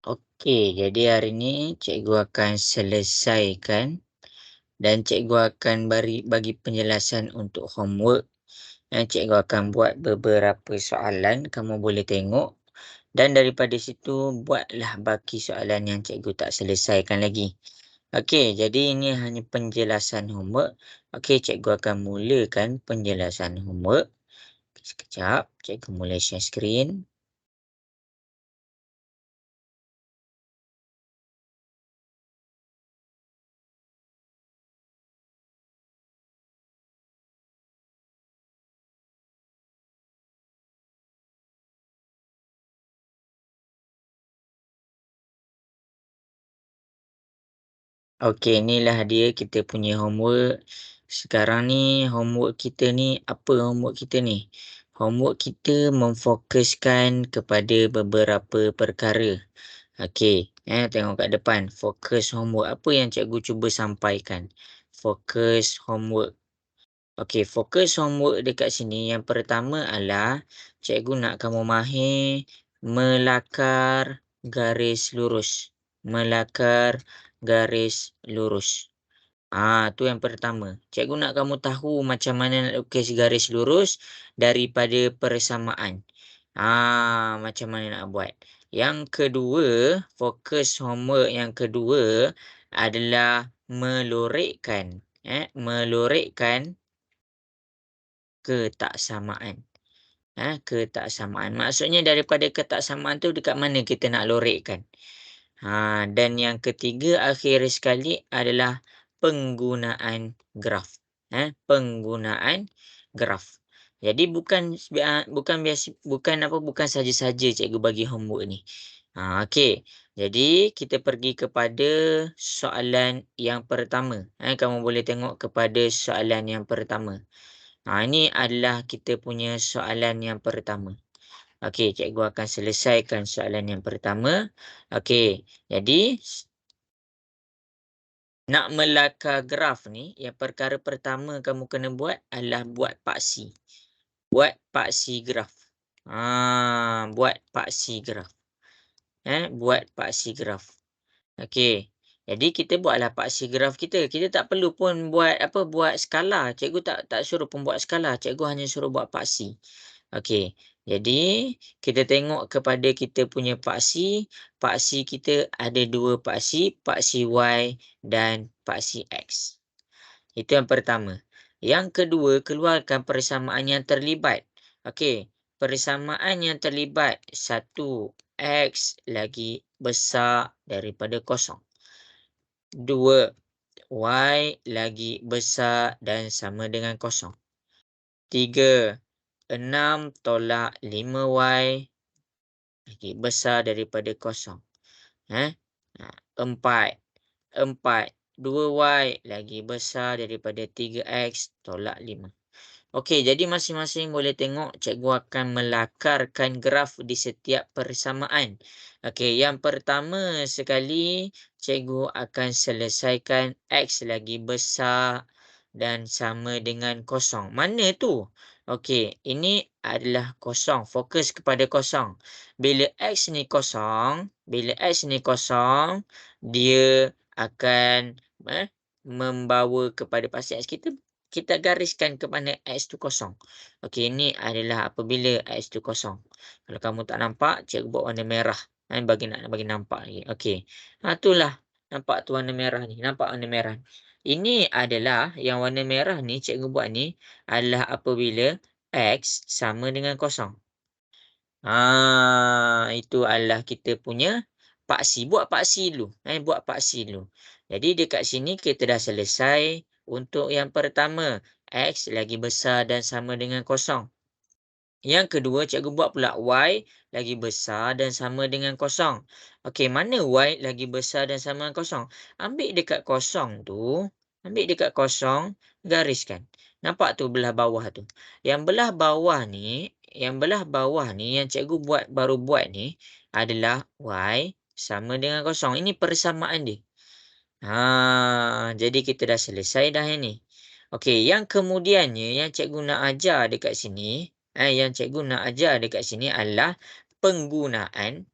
Okey, jadi hari ini cikgu akan selesaikan dan cikgu akan bagi penjelasan untuk homework. Cikgu akan buat beberapa soalan, kamu boleh tengok dan daripada situ buatlah baki soalan yang cikgu tak selesaikan lagi. Okey, jadi ini hanya penjelasan homework. Okey, cikgu akan mulakan penjelasan homework. Sekejap, cikgu mula share skrin. Okey, inilah dia kita punya homework. Sekarang ni homework kita ni, apa homework kita ni? Homework kita memfokuskan kepada beberapa perkara. Okey, tengok kat depan. Fokus homework. Apa yang cikgu cuba sampaikan? Fokus homework. Okey, fokus homework dekat sini yang pertama adalah cikgu nak kamu mahir melakar garis lurus. Melakar garis lurus. Tu yang pertama. Cikgu nak kamu tahu macam mana nak lukis garis lurus daripada persamaan. Macam mana nak buat. Yang kedua, fokus homework yang kedua adalah melorikkan. Melorikkan ketaksamaan. Ketaksamaan. Maksudnya daripada ketaksamaan tu dekat mana kita nak lorikkan. Dan yang ketiga akhir sekali adalah penggunaan graf. Penggunaan graf. Jadi bukan saja-saja cikgu bagi homework ni. Okey. Jadi kita pergi kepada soalan yang pertama. Kamu boleh tengok kepada soalan yang pertama. Ini adalah kita punya soalan yang pertama. Okey, cikgu akan selesaikan soalan yang pertama. Okey, jadi nak melakar graf ni, yang perkara pertama kamu kena buat adalah buat paksi. Buat paksi graf. Buat paksi graf. Buat paksi graf. Okey. Jadi kita buatlah paksi graf kita. Kita tak perlu pun buat skala. Cikgu tak suruh pun buat skala. Cikgu hanya suruh buat paksi. Okey. Jadi kita tengok kepada kita punya paksi. Paksi kita ada dua paksi. Paksi Y dan paksi X. Itu yang pertama. Yang kedua, keluarkan persamaan yang terlibat. Okey. Persamaan yang terlibat. 1 X lagi besar daripada kosong. 2 Y lagi besar dan sama dengan kosong. 3 6 tolak 5Y lagi besar daripada kosong. 4 2Y lagi besar daripada 3X tolak 5. Okey, jadi masing-masing boleh tengok cikgu akan melakarkan graf di setiap persamaan. Okey, yang pertama sekali cikgu akan selesaikan X lagi besar dan sama dengan kosong. Mana tu? Okey, ini adalah kosong. Fokus kepada kosong. Bila X ni kosong, dia akan membawa kepada pasti X kita gariskan ke mana X tu kosong. Okey, ini adalah apabila X tu kosong. Kalau kamu tak nampak, cikgu buat warna merah. Bagi nampak lagi. Okey. Itulah. Nampak tu warna merah ni. Nampak warna merah. Ini adalah yang warna merah ni cikgu buat ni adalah apabila X sama dengan kosong. Itu adalah kita punya paksi. Buat paksi dulu. Buat paksi dulu. Jadi dekat sini kita dah selesai untuk yang pertama. X lagi besar dan sama dengan kosong. Yang kedua, cikgu buat pula Y lagi besar dan sama dengan kosong. Okey, mana Y lagi besar dan sama dengan kosong? Ambil dekat kosong tu. Ambil dekat kosong, gariskan. Nampak tu belah bawah tu. Yang belah bawah ni yang cikgu baru buat ni adalah Y sama dengan kosong. Ini persamaan dia. Jadi kita dah selesai dah ini. Okey, yang kemudiannya yang cikgu nak ajar dekat sini, adalah penggunaan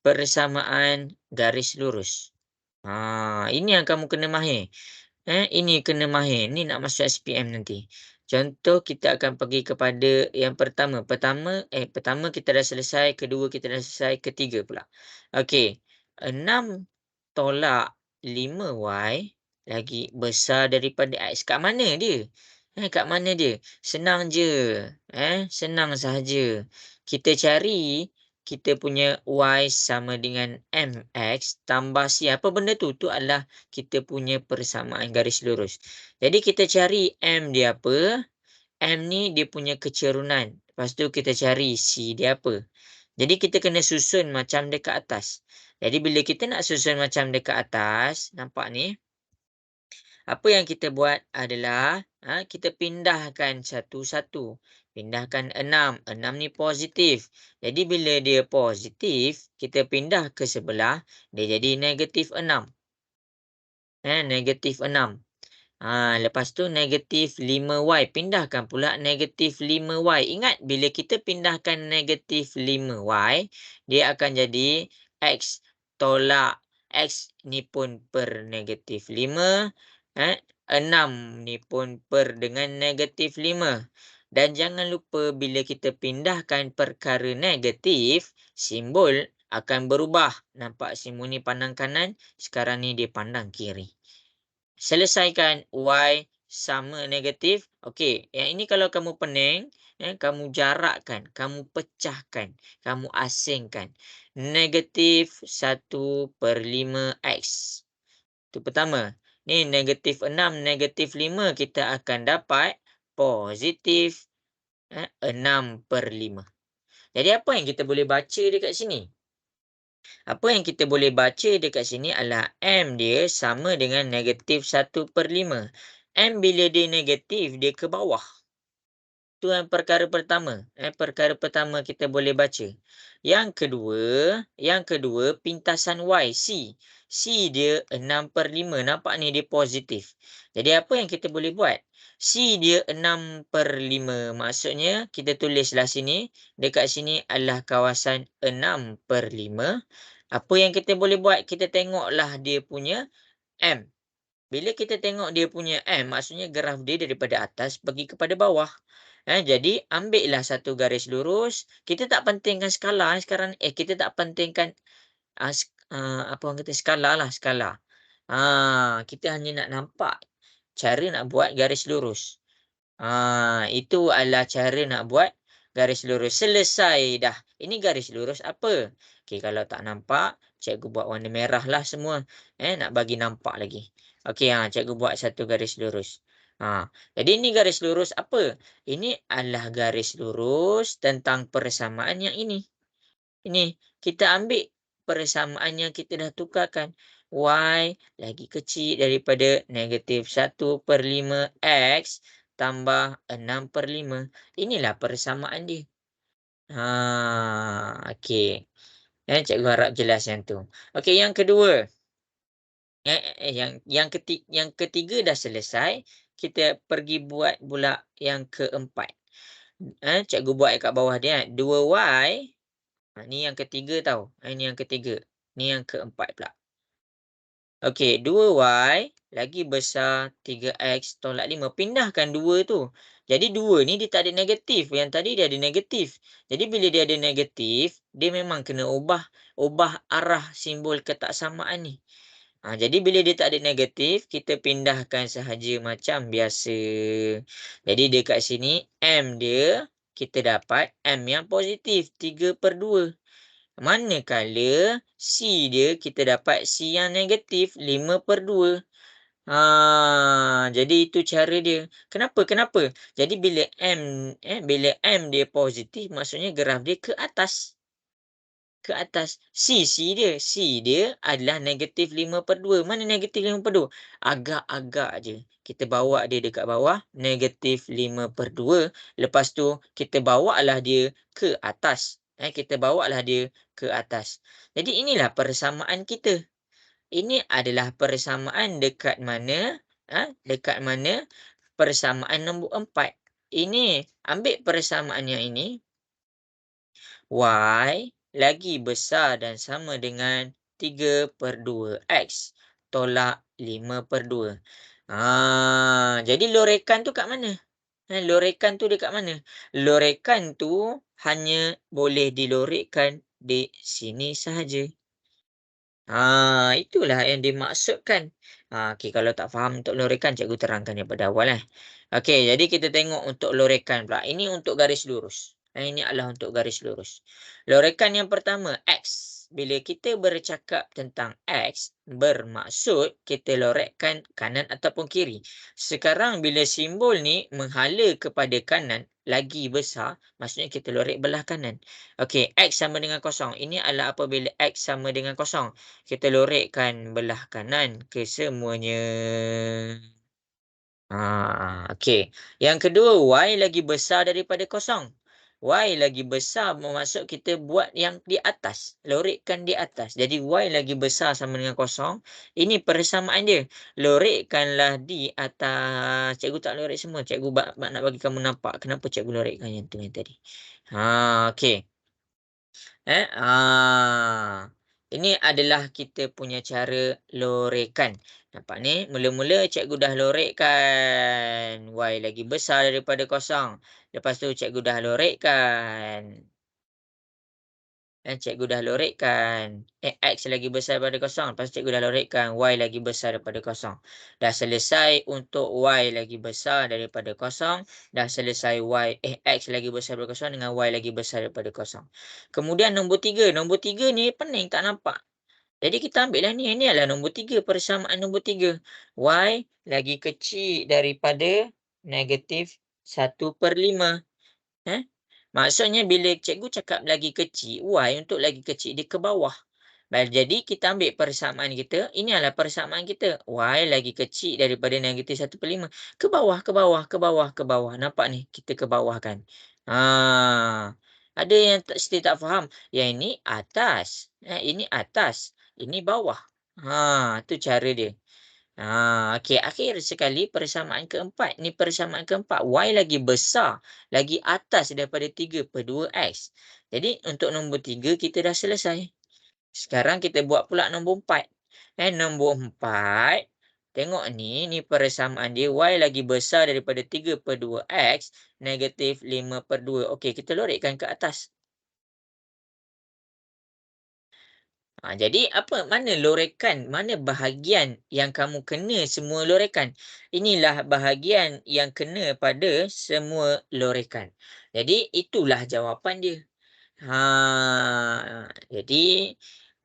persamaan garis lurus. Ini yang kamu kena mahir. Ini kena mahir. Ni nak masuk SPM nanti. Contoh kita akan pergi kepada yang pertama. Pertama kita dah selesai, kedua kita dah selesai, ketiga pula. Okey. 6 tolak 5y lagi besar daripada x. Kat mana dia? Kat mana dia? Senang je. Senang sahaja. Kita cari kita punya y sama dengan mx tambah c. Apa benda tu? Tu adalah kita punya persamaan garis lurus. Jadi kita cari m dia apa? M ni dia punya kecerunan. Lepas tu kita cari c dia apa? Jadi kita kena susun macam dekat atas. Jadi bila kita nak susun macam dekat atas, nampak ni? Apa yang kita buat adalah kita pindahkan satu-satu. Pindahkan 6. 6 ni positif. Jadi bila dia positif, kita pindah ke sebelah, dia jadi negatif 6. Negatif 6. Lepas tu negatif 5y. Pindahkan pula negatif 5y. Ingat, bila kita pindahkan negatif 5y, dia akan jadi x tolak x ni pun per negatif 5. 6 ni pun per dengan negatif 5. Dan jangan lupa bila kita pindahkan perkara negatif, simbol akan berubah. Nampak simbol ni pandang kanan, sekarang ni dia pandang kiri. Selesaikan y sama negatif. Okey, yang ini kalau kamu pening, kamu jarakkan, kamu pecahkan, kamu asingkan. Negatif 1/5x. Itu pertama. Ni negatif 6, negatif 5, kita akan dapat positif 6/5. Jadi apa yang kita boleh baca dekat sini? Apa yang kita boleh baca dekat sini adalah M dia sama dengan negatif 1/5. M bila dia negatif, dia ke bawah. Itu yang perkara pertama. Perkara pertama kita boleh baca. Yang kedua pintasan Y, C. C dia 6/5. Nampak ni dia positif. Jadi apa yang kita boleh buat? C dia 6/5. Maksudnya kita tulislah sini. Dekat sini adalah kawasan 6/5. Apa yang kita boleh buat? Kita tengoklah dia punya M. Bila kita tengok dia punya M, maksudnya graf dia daripada atas pergi kepada bawah. Jadi ambillah satu garis lurus. Kita tak pentingkan skala sekarang. Kita tak pentingkan apa orang kata skala lah, skala. Kita hanya nak nampak cara nak buat garis lurus. Itu adalah cara nak buat garis lurus. Selesai dah. Ini garis lurus apa? Okey, kalau tak nampak, cikgu buat warna merah lah semua. Nak bagi nampak lagi. Okey, cikgu buat satu garis lurus. Jadi ini garis lurus apa? Ini adalah garis lurus tentang persamaan yang ini. Ini kita ambil persamaan yang kita dah tukarkan. Y lagi kecil daripada negatif 1/5x tambah 6/5. Inilah persamaan dia. Okey. Cikgu harap jelas yang tu. Okey, yang kedua. Yang ketiga dah selesai. Kita pergi buat pula yang keempat. Cikgu buat kat bawah dia. 2y. Ni yang ketiga tau. Ni yang ketiga. Ni yang keempat pula. Okey, 2y lagi besar 3x tolak 5. Pindahkan 2 tu. Jadi 2 ni dia tak ada negatif. Yang tadi dia ada negatif. Jadi bila dia ada negatif, dia memang kena ubah arah simbol ketaksamaan ni. Jadi bila dia tak ada negatif, kita pindahkan sahaja macam biasa. Jadi dekat sini, M dia, kita dapat M yang positif, 3/2. Manakala C dia, kita dapat C yang negatif, 5/2. Jadi itu cara dia. Kenapa? Jadi bila M dia positif, maksudnya graf dia ke atas. Ke atas. C dia adalah negatif 5/2. Mana negatif 5/2? Agak-agak je. Kita bawa dia dekat bawah, negatif 5/2. Lepas tu, kita bawalah dia ke atas. Kita bawalah dia ke atas. Jadi inilah persamaan kita. Ini adalah persamaan dekat mana? Dekat mana? Persamaan nombor 4. Ini, ambil persamaan yang ini. Y lagi besar dan sama dengan 3/2 X tolak 5/2. Jadi lorekan tu kat mana? Lorekan tu dekat mana? Lorekan tu hanya boleh dilorekkan di sini sahaja. Itulah yang dimaksudkan. Okey, kalau tak faham untuk lorekan, cikgu terangkan daripada awal eh. Okey, jadi kita tengok untuk lorekan pula. Ini untuk garis lurus. Ini adalah untuk garis lurus. Lorekan yang pertama, X. Bila kita bercakap tentang X, bermaksud kita lorekkan kanan ataupun kiri. Sekarang bila simbol ni menghala kepada kanan, lagi besar, maksudnya kita lorek belah kanan. Okey, X sama dengan kosong. Ini adalah apabila X sama dengan kosong. Kita lorekkan belah kanan kesemuanya. Okey. Yang kedua, Y lagi besar daripada kosong. Y lagi besar bermaksud kita buat yang di atas. Lorekkan di atas. Jadi Y lagi besar sama dengan kosong. Ini persamaan dia. Lorekkanlah di atas. Cikgu tak lorek semua. Cikgu nak bagi kamu nampak kenapa cikgu lorekkan yang tu yang tadi. Okey. Ini adalah kita punya cara lorekan. Nampak ni, mula-mula cikgu dah lorekkan. Y lagi besar daripada kosong. Lepas tu cikgu dah lorekkan. Cikgu dah lorekkan. X lagi besar daripada kosong. Lepas tu cikgu dah lorekkan. Y lagi besar daripada kosong. Dah selesai untuk Y lagi besar daripada kosong. Dah selesai X lagi besar daripada kosong dengan Y lagi besar daripada kosong. Kemudian nombor 3. Nombor 3 ni pening tak nampak. Jadi kita ambil lah ni. Ini adalah nombor 3. Persamaan nombor 3. Y lagi kecil daripada negatif 1/5. Maksudnya bila cikgu cakap lagi kecil, Y untuk lagi kecil dia ke bawah. Jadi kita ambil persamaan kita, ini adalah persamaan kita. Y lagi kecil daripada negatif 1/5. Ke bawah, ke bawah, ke bawah, ke bawah. Nampak ni, kita ke bawah kan. Ada yang still tak faham. Yang ini atas. Ini atas. Ini bawah. Tu cara dia. Okey. Akhir sekali persamaan keempat. Ni persamaan keempat. Y lagi besar, lagi atas daripada 3/2 X. Jadi untuk nombor 3 kita dah selesai. Sekarang kita buat pula nombor 4. Nombor 4. Tengok ni persamaan dia. Y lagi besar daripada 3/2 X negatif 5/2. Okey, kita lorekkan ke atas. Jadi apa? Mana lorekan? Mana bahagian yang kamu kena semua lorekan? Inilah bahagian yang kena pada semua lorekan. Jadi itulah jawapan dia. Jadi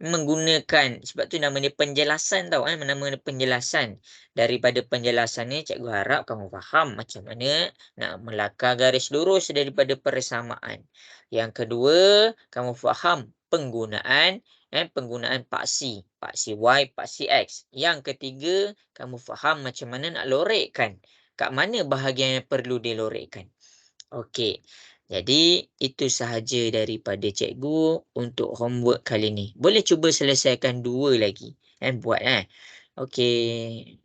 menggunakan sebab tu nama dia penjelasan tau nama dia penjelasan. Daripada penjelasan ni cikgu harap kamu faham macam mana nak melakar garis lurus daripada persamaan. Yang kedua, kamu faham penggunaan paksi. Paksi Y, paksi X. Yang ketiga, kamu faham macam mana nak lorekkan. Kat mana bahagian yang perlu dilorekkan. Okey. Jadi itu sahaja daripada cikgu untuk homework kali ni. Boleh cuba selesaikan 2 lagi. Buat. Okey.